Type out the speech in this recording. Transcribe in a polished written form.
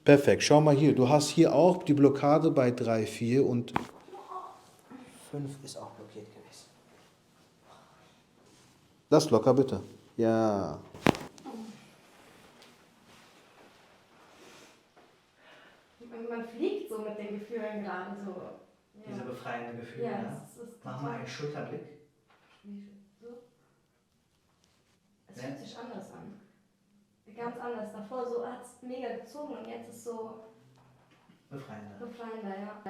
Perfekt. Schau mal hier. Du hast hier auch die Blockade bei 3, 4 und 5 ist auch blockiert gewesen. lass locker bitte. Ja. Man fliegt so mit den Gefühlen gerade so. Ja. Diese befreiende Gefühle. Ja, Ja. das ist Mach mal einen Schulterblick. so. Es Ja. fühlt sich anders an. Ganz anders. Davor so hat es mega gezogen und jetzt ist so Befreiender. befreiender, ja.